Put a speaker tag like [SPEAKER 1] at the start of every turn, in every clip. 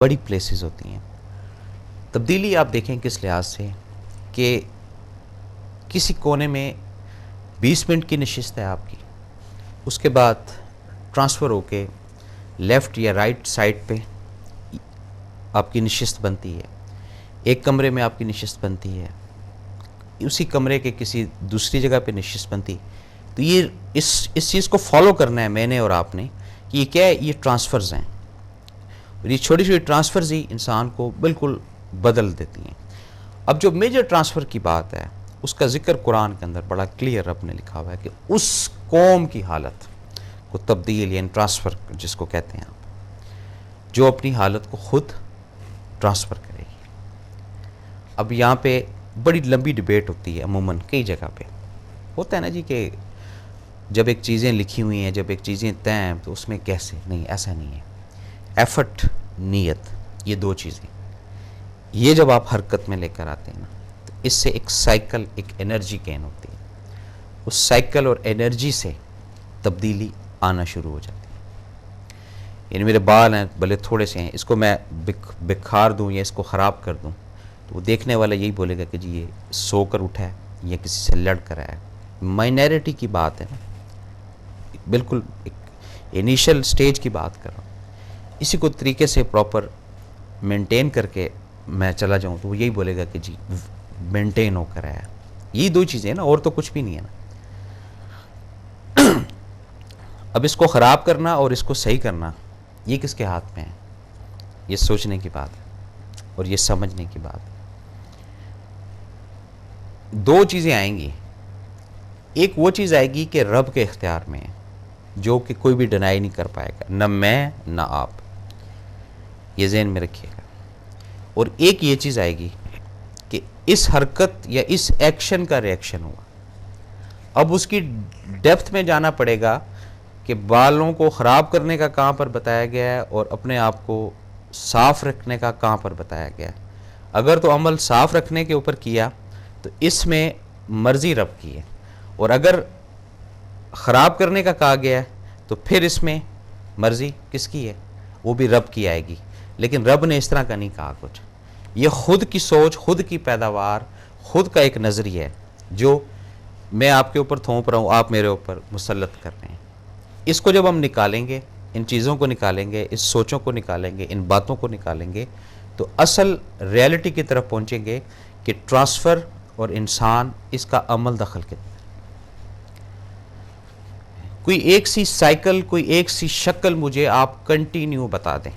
[SPEAKER 1] بڑی پلیسز ہوتی ہیں. تبدیلی آپ دیکھیں کس لحاظ سے کہ کسی کونے میں 20 منٹ کی نشست ہے آپ کی، اس کے بعد ٹرانسفر ہو کے لیفٹ یا رائٹ سائڈ پہ آپ کی نشست بنتی ہے، ایک کمرے میں آپ کی نشست بنتی ہے، اسی کمرے کے کسی دوسری جگہ پہ نشست بنتی. تو یہ اس چیز کو فالو کرنا ہے میں نے اور آپ نے کہ یہ کیا ہے، یہ ٹرانسفرز ہیں، اور یہ چھوٹی چھوٹی ٹرانسفرز ہی انسان کو بالکل بدل دیتی ہیں. اب جو میجر ٹرانسفر کی بات ہے اس کا ذکر قرآن کے اندر بڑا کلیئر رب نے لکھا ہوا ہے کہ اس قوم کی حالت کو تبدیل یعنی ٹرانسفر جس کو کہتے ہیں آپ، جو اپنی حالت کو خود ٹرانسفر کرے گی. اب یہاں پہ بڑی لمبی ڈیبیٹ ہوتی ہے، عموماً کئی جگہ پہ ہوتا ہے نا جی کہ جب ایک چیزیں لکھی ہوئی ہیں، جب ایک چیزیں طے ہیں تو اس میں کیسے، نہیں ایسا نہیں ہے. ایفرٹ، نیت، یہ دو چیزیں یہ جب آپ حرکت میں لے کر آتے ہیں نا تو اس سے ایک سائیکل، ایک انرجی گین ہوتی ہے. اس سائیکل اور انرجی سے تبدیلی آنا شروع ہو جاتی ہے. یعنی میرے بال ہیں بھلے تھوڑے سے ہیں، اس کو میں بکھار دوں یا اس کو خراب کر دوں تو وہ دیکھنے والا یہی بولے گا کہ جی یہ سو کر اٹھا ہے یا کسی سے لڑ کر آیا ہے. مائنیرٹی کی بات ہے نا، بالکل ایک انیشل سٹیج کی بات کر رہا ہوں. اسی کو طریقے سے پراپر مینٹین کر کے میں چلا جاؤں تو وہ یہی بولے گا کہ جی مینٹین ہو کر آیا. یہی دو چیزیں ہیں نا، اور تو کچھ بھی نہیں ہے نا. اب اس کو خراب کرنا اور اس کو صحیح کرنا یہ کس کے ہاتھ میں ہے؟ یہ سوچنے کی بات ہے اور یہ سمجھنے کی بات ہے. دو چیزیں آئیں گی، ایک وہ چیز آئے گی کہ رب کے اختیار میں ہے جو کہ کوئی بھی ڈینائی نہیں کر پائے گا، نہ میں نہ آپ، یہ ذہن میں رکھیے گا. اور ایک یہ چیز آئے گی کہ اس حرکت یا اس ایکشن کا ریئیکشن ہوا. اب اس کی ڈیپتھ میں جانا پڑے گا کہ بالوں کو خراب کرنے کا کہاں پر بتایا گیا ہے اور اپنے آپ کو صاف رکھنے کا کہاں پر بتایا گیا ہے. اگر تو عمل صاف رکھنے کے اوپر کیا تو اس میں مرضی رب کی ہے، اور اگر خراب کرنے کا کہا گیا ہے تو پھر اس میں مرضی کس کی ہے؟ وہ بھی رب کی آئے گی. لیکن رب نے اس طرح کا نہیں کہا کچھ. یہ خود کی سوچ، خود کی پیداوار، خود کا ایک نظریہ ہے جو میں آپ کے اوپر تھوپ رہا ہوں، آپ میرے اوپر مسلط کر رہے ہیں. اس کو جب ہم نکالیں گے، ان چیزوں کو نکالیں گے، اس سوچوں کو نکالیں گے، ان باتوں کو نکالیں گے تو اصل ریالٹی کی طرف پہنچیں گے کہ ٹرانسفر اور انسان اس کا عمل دخل کے کوئی ایک سی سائیکل، کوئی ایک سی شکل مجھے آپ کنٹینیو بتا دیں.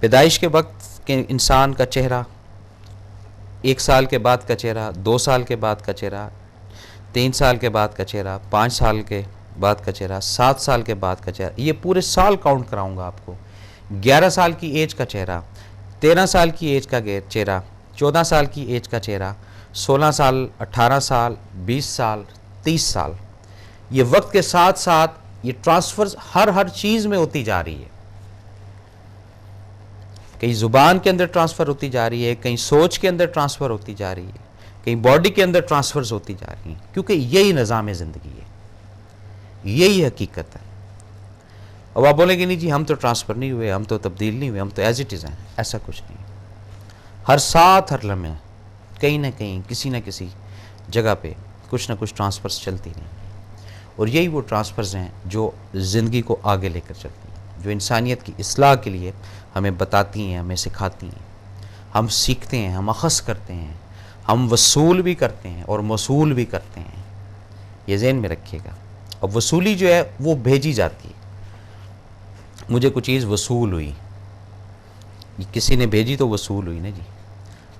[SPEAKER 1] پیدائش کے وقت کے انسان کا چہرہ، 1 سال کے بعد کا چہرہ، 2 سال کے بعد کا چہرہ، 3 سال کے بعد کا چہرہ، 5 سال کے بعد کا چہرہ، 7 سال کے بعد کا چہرہ، یہ پورے سال کاؤنٹ کراؤں گا آپ کو. 11 سال کی ایج کا چہرہ، 13 سال کی ایج کا چہرہ، 14 سال کی ایج کا چہرہ، 16 سال، 18 سال، 20 سال، 30 سال. یہ وقت کے ساتھ ساتھ یہ ٹرانسفرز ہر چیز میں ہوتی جا رہی ہے. کہیں زبان کے اندر ٹرانسفر ہوتی جا رہی ہے، کہیں سوچ کے اندر ٹرانسفر ہوتی جا رہی ہے، کہیں باڈی کے اندر ٹرانسفرز ہوتی جا رہی ہیں، کیونکہ یہی نظام زندگی ہے، یہی حقیقت ہے. اب آپ بولیں گے نہیں جی ہم تو ٹرانسفر نہیں ہوئے، ہم تو تبدیل نہیں ہوئے، ہم تو ایز اٹ از ہیں. ایسا کچھ نہیں. ہر ساتھ ہر لمحے کہیں نہ کہیں کسی نہ کسی جگہ پہ کچھ نہ کچھ ٹرانسفرز چلتی ہیں، اور یہی وہ ٹرانسفرز ہیں جو زندگی کو آگے لے کر چلتی ہیں، جو انسانیت کی اصلاح کے لیے ہمیں بتاتی ہیں، ہمیں سکھاتی ہیں. ہم سیکھتے ہیں، ہم اخذ کرتے ہیں، ہم وصول بھی کرتے ہیں اور موصول بھی کرتے ہیں. یہ ذہن میں رکھیے گا. اب وصولی جو ہے وہ بھیجی جاتی ہے. مجھے کوئی چیز وصول ہوئی، کسی نے بھیجی تو وصول ہوئی نا جی.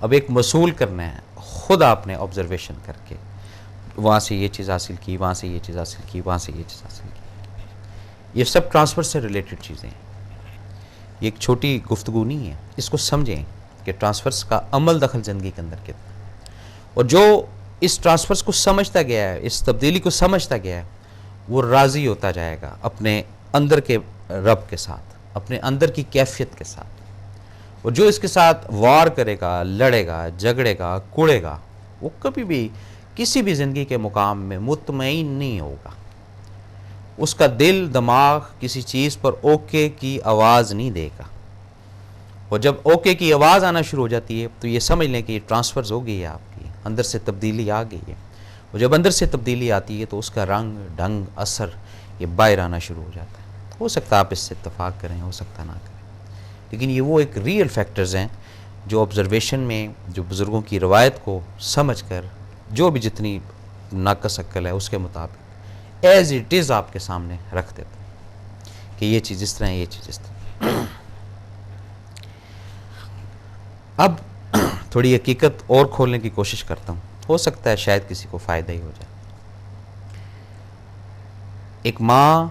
[SPEAKER 1] اب ایک وصول کرنا ہے، خود آپ نے آبزرویشن کر کے وہاں سے یہ چیز حاصل کی، وہاں سے یہ چیز حاصل کی، وہاں سے یہ چیز حاصل کی. یہ سب ٹرانسفر سے ریلیٹڈ چیزیں ہیں. یہ ایک چھوٹی گفتگو نہیں ہے. اس کو سمجھیں کہ ٹرانسفرز کا عمل دخل زندگی کے اندر کتنا، اور جو اس ٹرانسفرز کو سمجھتا گیا ہے، اس تبدیلی کو سمجھتا گیا ہے، وہ راضی ہوتا جائے گا اپنے اندر کے رب کے ساتھ، اپنے اندر کی کیفیت کے ساتھ. اور جو اس کے ساتھ وار کرے گا، لڑے گا، جھگڑے گا، کوڑے گا، وہ کبھی بھی کسی بھی زندگی کے مقام میں مطمئن نہیں ہوگا. اس کا دل دماغ کسی چیز پر اوکے کی آواز نہیں دے گا، اور جب اوکے کی آواز آنا شروع ہو جاتی ہے تو یہ سمجھ لیں کہ یہ ٹرانسفرز ہو گئی ہے، آپ کی اندر سے تبدیلی آ گئی ہے، اور جب اندر سے تبدیلی آتی ہے تو اس کا رنگ ڈھنگ اثر یہ باہر آنا شروع ہو جاتا ہے۔ ہو سکتا ہے آپ اس سے اتفاق کریں، ہو سکتا نہ کریں، لیکن یہ وہ ایک ریئل فیکٹرز ہیں جو آبزرویشن میں، جو بزرگوں کی روایت کو سمجھ کر، جو بھی جتنی ناقص عقل ہے اس کے مطابق ایز اٹ از آپ کے سامنے رکھ دیتے ہیں کہ یہ چیز اس طرح ہے، یہ چیز اس طرح۔ اب تھوڑی حقیقت اور کھولنے کی کوشش کرتا ہوں، ہو سکتا ہے شاید کسی کو فائدہ ہی ہو جائے۔ ایک ماں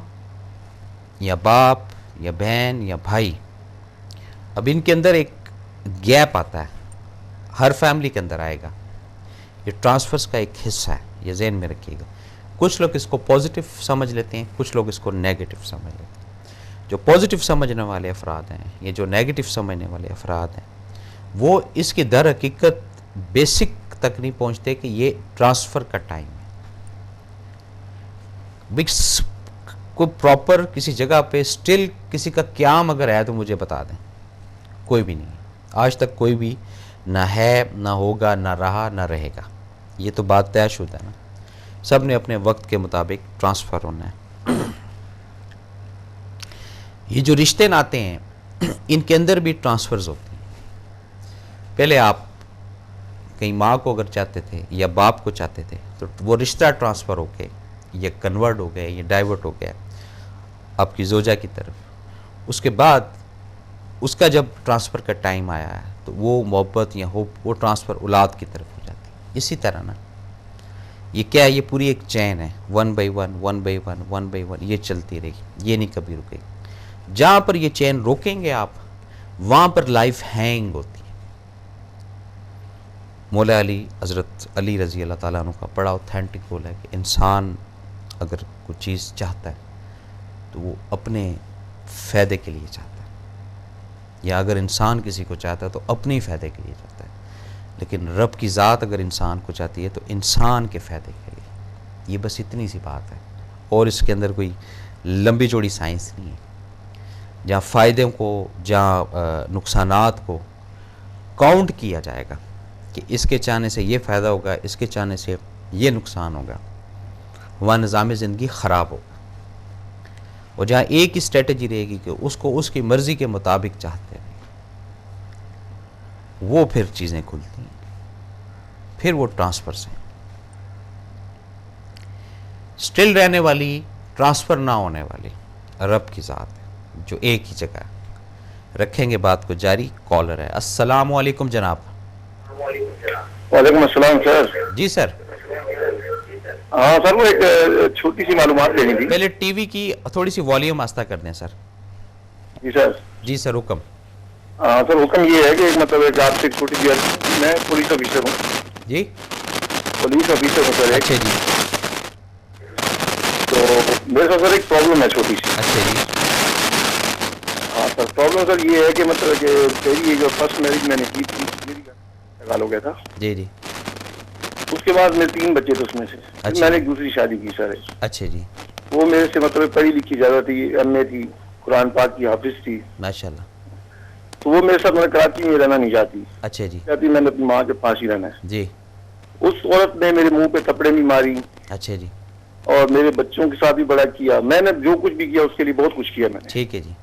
[SPEAKER 1] یا باپ یا بہن یا بھائی، اب ان کے اندر ایک گیپ آتا ہے، ہر فیملی کے اندر آئے گا، یہ ٹرانسفرز کا ایک حصہ ہے، یہ ذہن میں رکھیے گا۔ کچھ لوگ اس کو پازیٹیو سمجھ لیتے ہیں، کچھ لوگ اس کو نیگیٹو سمجھ لیتے ہیں۔ جو پازیٹیو سمجھنے والے افراد ہیں، یہ جو نیگیٹو سمجھنے والے افراد ہیں، وہ اس کی در حقیقت بیسک تک نہیں پہنچتے کہ یہ ٹرانسفر کا ٹائم ہے۔ کوئی پراپر کسی جگہ پہ سٹل کسی کا قیام اگر ہے تو مجھے بتا دیں، کوئی بھی نہیں ہے آج تک، کوئی بھی نہ ہے، نہ ہوگا، نہ رہا، نہ رہے گا۔ یہ تو بات طے شدہ ہے نا، سب نے اپنے وقت کے مطابق ٹرانسفر ہونا ہے۔ یہ جو رشتے ناتے ہیں ان کے اندر بھی ٹرانسفرز ہوتے ہیں۔ پہلے آپ کہیں ماں کو اگر چاہتے تھے یا باپ کو چاہتے تھے تو وہ رشتہ ٹرانسفر ہو کے یہ کنورٹ ہو گئے، یہ ڈائیورٹ ہو گیا آپ کی زوجہ کی طرف۔ اس کے بعد اس کا جب ٹرانسفر کا ٹائم آیا ہے تو وہ محبت یا ہوپ وہ ٹرانسفر اولاد کی طرف ہو جاتی ہے۔ اسی طرح نا یہ کیا ہے، یہ پوری ایک چین ہے، one by one, one by one, one by one, یہ چلتی رہے گی، یہ نہیں کبھی رکے گی۔ جہاں پر یہ چین روکیں گے آپ، وہاں پر لائف ہینگ ہوتی ہے۔ مولا علی، حضرت علی رضی اللہ تعالیٰ عنہ کا بڑا اوتھینٹک قول ہے کہ انسان اگر کوئی چیز چاہتا ہے تو وہ اپنے فائدے کے لیے چاہتا ہے، یا اگر انسان کسی کو چاہتا ہے تو اپنے فائدے کے لیے چاہتا ہے، لیکن رب کی ذات اگر انسان کو چاہتی ہے تو انسان کے فائدے کے لیے۔ یہ بس اتنی سی بات ہے، اور اس کے اندر کوئی لمبی چوڑی سائنس نہیں ہے۔ جہاں فائدوں کو، جہاں نقصانات کو کاؤنٹ کیا جائے گا کہ اس کے چاہنے سے یہ فائدہ ہوگا، اس کے چاہنے سے یہ نقصان ہوگا، وہاں نظام زندگی خراب ہوگا۔ اور جہاں ایک ہی اسٹریٹجی رہے گی کہ اس کو اس کی مرضی کے مطابق چاہتے ہیں، وہ پھر چیزیں کھلتی ہیں، پھر وہ ٹرانسفرز ہیں۔ سٹل رہنے والی، ٹرانسفر نہ ہونے والی رب کی ذات ہے جو ایک ہی جگہ ہے۔ رکھیں گے بات کو جاری۔ کالر ہے، السلام علیکم جناب۔
[SPEAKER 2] وعلیکم السلام سر۔
[SPEAKER 1] جی سر۔
[SPEAKER 2] ہاں سر، وہ ایک چھوٹی سی معلومات لینی تھی۔
[SPEAKER 1] پہلے ٹی وی کی تھوڑی سی والیوم آہستہ کر دیں سر۔
[SPEAKER 2] جی سر۔
[SPEAKER 1] جی سر، حکم۔
[SPEAKER 2] ہاں سر، حکم یہ ہے کہ مطلب ایک آپ سے چھوٹی سی، میں پولیس آفیسر ہوں۔
[SPEAKER 1] جی،
[SPEAKER 2] پولیس آفیسر ہوں سر۔
[SPEAKER 1] اچھا جی،
[SPEAKER 2] تو میرے ساتھ سر ایک پرابلم ہے چھوٹی سی۔
[SPEAKER 1] اچھا جی،
[SPEAKER 2] ہاں سر، پرابلم سر یہ ہے کہ مطلب کہ پہلی جو فرسٹ میرج میں نے کی تھی، میری انتقال ہو گیا تھا۔
[SPEAKER 1] جی جی،
[SPEAKER 2] اس کے بعد میرے 3 بچے تھے اس میں سے۔ پھر میں نے ایک دوسری شادی کی سر۔
[SPEAKER 1] اچھا جی،
[SPEAKER 2] وہ میرے سے مطلب پڑھی لکھی زیادہ تھی، ایم اے تھی، قرآن پاک کی حافظ تھی۔
[SPEAKER 1] ماشاء اللہ۔
[SPEAKER 2] تو وہ میرے ساتھ مطلب کراچی میں رہنا نہیں چاہتی،
[SPEAKER 1] اچھا جی،
[SPEAKER 2] کہتی میں نے اپنی ماں کے پاس ہی رہنا ہے۔
[SPEAKER 1] جی،
[SPEAKER 2] اس عورت نے میرے منہ پہ تھپڑے بھی ماری،
[SPEAKER 1] اچھا جی،
[SPEAKER 2] اور میرے بچوں کے ساتھ بھی بڑا کیا۔ میں نے جو کچھ بھی کیا اس کے لیے بہت کچھ کیا میں نے۔
[SPEAKER 1] ٹھیک ہے جی،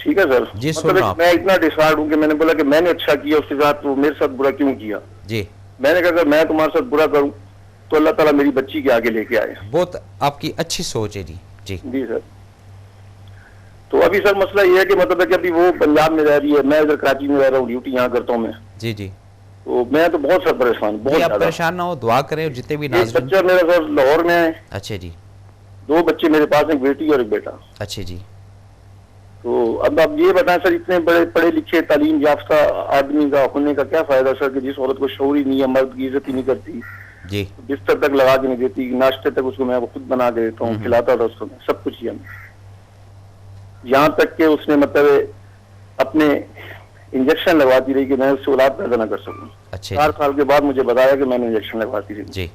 [SPEAKER 2] ٹھیک ہے سر۔
[SPEAKER 1] جی، سن
[SPEAKER 2] مطلب
[SPEAKER 1] رہا ہوں۔
[SPEAKER 2] میں اتنا ڈسہارڈ ہوں کہ میں نے بولا کہ میں نے اچھا کیا اس کے ساتھ، تو میرے ساتھ برا کیوں کیا؟
[SPEAKER 1] جی،
[SPEAKER 2] میں نے کہا اگر میں تمہارے ساتھ برا کروں تو اللہ تعالیٰ میری بچی کے آگے لے کے آئے۔
[SPEAKER 1] بہت آپ کی اچھی سوچ ہے جی۔ جی
[SPEAKER 2] جی سر۔ تو ابھی سر مسئلہ یہ ہے کہ مطلب ہے کہ ابھی وہ پنجاب میں رہ رہی ہے، میں ادھر کراچی میں رہ رہا ہوں، ڈیوٹی یہاں کرتا ہوں میں۔
[SPEAKER 1] جی جی،
[SPEAKER 2] تو میں تو بہت سر پریشان ہوں، بہت
[SPEAKER 1] جی، آپ
[SPEAKER 2] زیادہ۔
[SPEAKER 1] پریشان نہ ہو، دعا کریں، اور جتنے بھی
[SPEAKER 2] ایک
[SPEAKER 1] ناظرین۔
[SPEAKER 2] بچہ میرا سر لاہور میں ہے،
[SPEAKER 1] اچھا جی،
[SPEAKER 2] 2 بچے میرے پاس، ایک بیٹی اور ایک بیٹا۔
[SPEAKER 1] اچھا جی،
[SPEAKER 2] تو اب آپ یہ بتائیں سر، اتنے بڑے پڑھے لکھے تعلیم یافتہ آدمی کا ہونے کا کیا فائدہ سر، کہ جس عورت کو شعور ہی نہیں ہے، مرد کی عزت ہی نہیں کرتی،
[SPEAKER 1] جی،
[SPEAKER 2] بستر تک لگا کے نہیں دیتی، ناشتے تک اس کو میں خود بنا کے دیتا ہوں، کھلاتا تھا اس کو میں، سب کچھ کیا میں، یہاں تک کہ اس نے مطلب اپنے انجیکشن لگواتی رہی کہ میں اس سے اولاد پیدا نہ کر سکوں۔
[SPEAKER 1] اچھا
[SPEAKER 2] 4
[SPEAKER 1] جی،
[SPEAKER 2] سال کے بعد مجھے بتایا کہ میں نے انجیکشن لگواتی رہی۔
[SPEAKER 1] جی،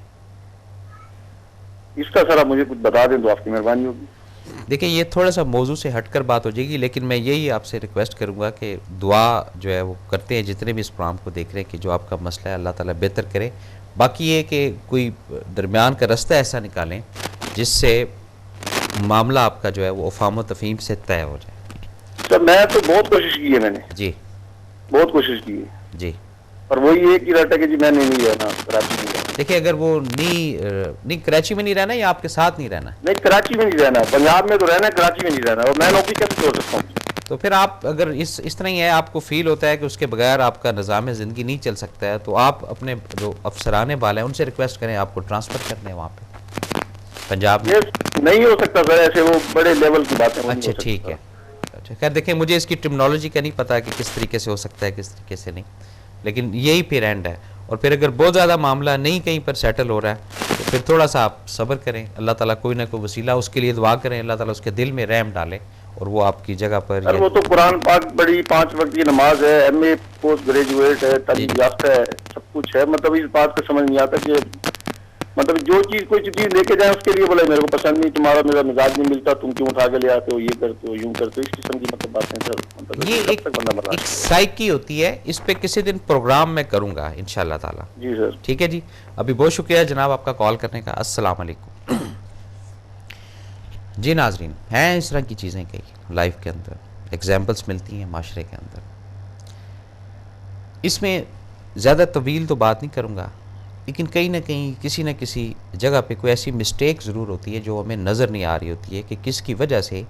[SPEAKER 2] اس کا سر آپ مجھے کچھ بتا دیں تو آپ کی مہربانی ہوگی.
[SPEAKER 1] دیکھیں یہ تھوڑا سا موضوع سے ہٹ کر بات ہو جائے گی، لیکن میں یہی آپ سے ریکویسٹ کروں گا کہ دعا جو ہے وہ کرتے ہیں جتنے بھی اس پروگرام کو دیکھ رہے ہیں کہ جو آپ کا مسئلہ ہے اللہ تعالیٰ بہتر کرے. باقی یہ کہ کوئی درمیان کا رستہ ایسا نکالیں جس سے معاملہ آپ کا جو ہے وہ افہام و تفہیم سے طے ہو جائے.
[SPEAKER 2] سر میں تو بہت کوشش کی ہے، میں نے
[SPEAKER 1] جی
[SPEAKER 2] بہت کوشش کی ہے،
[SPEAKER 1] جی.
[SPEAKER 2] اور وہی ایک ہی رہتا ہے کہ جی میں نہیں رہنا کراچی میں.
[SPEAKER 1] دیکھیں اگر وہ نہیں کراچی میں نہیں رہنا یا آپ کے ساتھ نہیں رہنا،
[SPEAKER 2] نہیں کراچی میں نہیں رہنا، پنجاب میں تو رہنا ہے، کراچی میں نہیں رہنا، اور میں نوکری کیسے چھوڑ سکتا ہوں؟
[SPEAKER 1] تو پھر آپ اگر اس طرح ہی ہے، آپ کو فیل ہوتا ہے کہ اس کے بغیر آپ کا نظام زندگی نہیں چل سکتا ہے، تو آپ اپنے جو افسران بال ہیں ان سے ریکویسٹ کریں آپ کو ٹرانسفر کر دیں وہاں پہ پنجاب میں.
[SPEAKER 2] یہ نہیں ہو سکتا سر، ایسے وہ بڑے لیول کی باتیں.
[SPEAKER 1] اچھا ٹھیک ہے. اچھا خیر دیکھیں مجھے اس کی ٹرمنالوجی کا نہیں پتا کہ کس طریقے سے ہو سکتا ہے کس طریقے سے نہیں، لیکن یہی پھر اینڈ ہے. اور پھر اگر بہت زیادہ معاملہ نہیں کہیں پر سیٹل ہو رہا ہے تو پھر تھوڑا سا آپ صبر کریں، اللہ تعالیٰ کوئی نہ کوئی وسیلہ اس کے لیے دعا کریں، اللہ تعالیٰ اس کے دل میں رحم ڈالے اور وہ آپ کی جگہ پر.
[SPEAKER 2] سر وہ تو قرآن پاک بڑی 5 وقت کی نماز ہے، ایم اے پوسٹ گریجویٹ ہے، تعلیم یافتہ ہے، سب کچھ ہے. مطلب اس بات کو سمجھ نہیں آتا کہ مطلب جو چیز کوئی چیز لے کے جائیں اس کے لیے بولے میرے کو پسند نہیں، تمہارا میرا مزاج نہیں ملتا، تم کیوں اٹھا کے لے آتے ہو، یہ کرتے ہو، یوں کرتے ہو، اس قسم کی مطلب باتیں سر. مطلب
[SPEAKER 1] یہ ایک سائیکی ہوتی ہے، اس پہ کسی دن پروگرام میں کروں گا انشاءاللہ تعالی.
[SPEAKER 2] جی سر.
[SPEAKER 1] ٹھیک ہے جی. ابھی بہت شکریہ جناب آپ کا کال کرنے کا. السلام علیکم. جی ناظرین، ہیں اس طرح کی چیزیں کئی لائف کے اندر ایگزامپلس ملتی ہیں معاشرے کے اندر. اس میں زیادہ طویل تو بات نہیں کروں گا، لیکن کہیں نہ کہیں کسی نہ کسی جگہ پہ کوئی ایسی مسٹیک ضرور ہوتی ہے جو ہمیں نظر نہیں آ رہی ہوتی ہے کہ کس کی وجہ سے